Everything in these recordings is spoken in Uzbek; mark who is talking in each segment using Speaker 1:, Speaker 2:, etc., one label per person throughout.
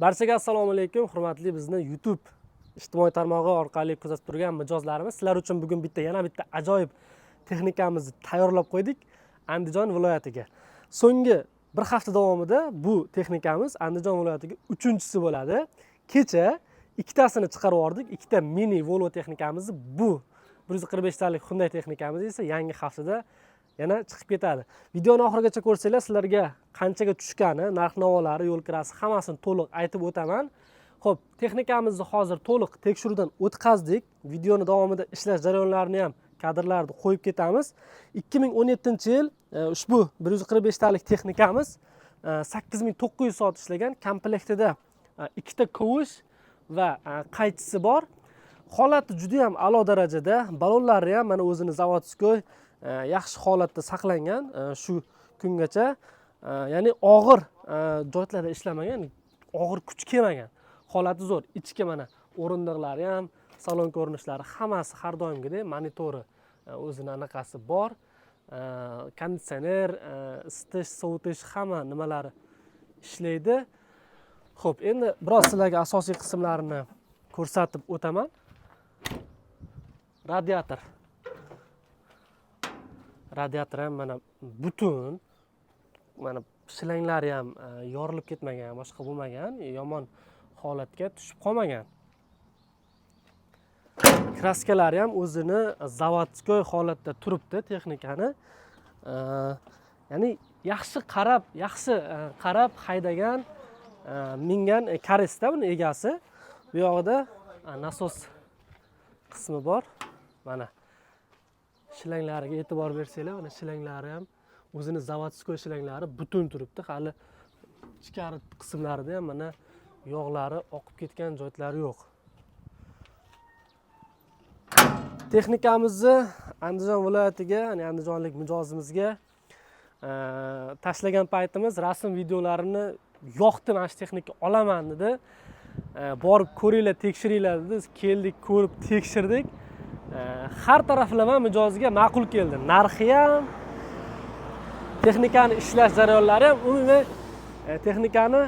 Speaker 1: Barchaga assalomu alaykum, hurmatli bizni YouTube ijtimoiy tarmog'i orqali kuzatib turgan mijozlarimiz. Sizlar uchun bugun yana bitta ajoyib texnikamizni tayyorlab qo'ydik Andijon viloyatiga. So'nggi bir hafta davomida bu texnikamiz Andijon viloyatiga 3-chisi bo'ladi. Kecha ikkitasini chiqarib yubordik. Ikkita mini Volvo texnikamiz bu 145 talik Hyundai texnikamiz esa yangi haftada yana chiqib ketadi. Videoni oxirigacha ko'rsanglar sizlarga qanchaga tushgani, narx-navolari, yo'l kirasi hammasini to'liq aytib o'taman. Xo'p, texnikamizni hozir to'liq tekshiruvdan o'tkazdik. Videoni davomida ishlash jarayonlarini ham kadrlarni qo'yib ketamiz. 2017-yil ushbu 145 talik texnikamiz 8900 soat ishlagan, komplektida ikkita kovush va qaychisi bor. Holati juda ham a'lo darajada, balonlari ham mana o'zini zavodskoy yaxshi holatda saqlangan shu kungacha. Ya'ni og'ir joylarda ishlamagan, og'ir kuch kelmagan. Holati zo'r. Ichki mana o'rindiqlari ham, salon ko'rinishlari hammasi har doimgidek, monitori o'zini anaqasi bor. Konditsioner, isitish, sovutish hamma nimalari ishlaydi. Xo'p, endi biroz sizlarga asosiy qismlarini ko'rsatib o'taman. Radiator ham mana butun, mana shilanglari ham yorilib ketmagan, boshqa bo'lmagan, yomon holatga tushib qolmagan. Kraskalari ham o'zini zavodskoy holatda turibdi texnikani. Ya'ni yaxshi qarab haydagan, mingan karesda buni egasi. Bu yoqda nasos qismi bor. Mana shilanglariga e'tibor bersanglar, mana shilanglari ham o'zini zavodskoy shilanglari butun turibdi. Hali ichkari qismlarida ham mana yog'lari oqib ketgan joylari yo'q. Texnikamizni Andijon viloyatiga, ya'ni andijonlik mijozimizga tashlagan paytimiz rasm videolarini yoqdim, mana shu texnika olaman dedi. Borib ko'ringlar, tekshiringlar dedi. Keldik, ko'rib tekshirdik. Har taraflama mijozga ma'qul keldi. Narxi ham, texnikani ishlash jarayonlari ham, umuman texnikani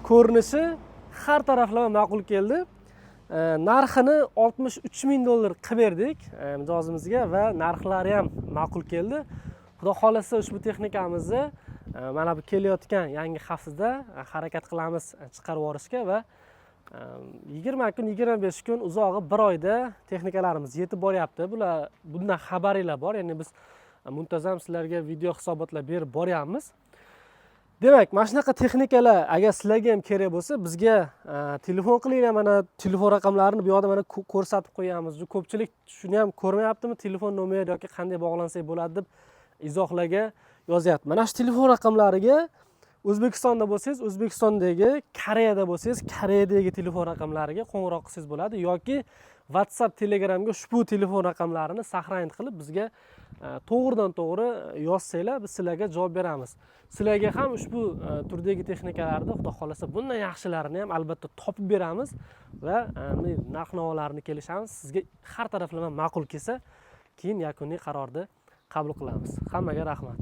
Speaker 1: ko'rinishi har taraflama ma'qul keldi. Narxini $63,000 qilib berdik mijozimizga va narxlari ham ma'qul keldi. Xudo xolasa ushbu texnikamizni mana bu kelayotgan yangi haftada harakat qilamiz chiqarib yuborishga va 20 kun, 25 kun, uzog'i 1 oyda texnikalarimiz yetib boryapti. Bundan xabaringlar bor. Ya'ni biz muntazam sizlarga video hisobotlar berib boryapmiz. Demak, mana shunaqa texnikalar agar sizlarga ham kerak bo'lsa, bizga telefon qilinglar. Mana telefon raqamlarini bu yoqda mana ko'rsatib qo'yamiz. Ko'pchilik shuni ham ko'rmayaptimi? Telefon nomeri yoki qanday bog'lansak bo'ladi deb izohlarga yozyapti. Mana shu telefon raqamlariga O'zbekistonda bo'lsangiz, O'zbekistondagi, Koreyada bo'lsangiz, Koreyadagi telefon raqamlariga qo'ng'iroq qilsangiz bo'ladi yoki WhatsApp, Telegramga ushbu telefon raqamlarini saqlanib qilib bizga to'g'ridan-to'g'ri yozsanglar, biz sizlarga javob beramiz. Sizlarga ham ushbu turdagi texnikalarni, xudo xolasa, bundan yaxshilarini ham albatta topib beramiz va narx-navolarni kelishamiz. Sizga har taraflama ma'qul kelsa, keyin yakuniy qarorni qabul qilamiz. Hammaga rahmat.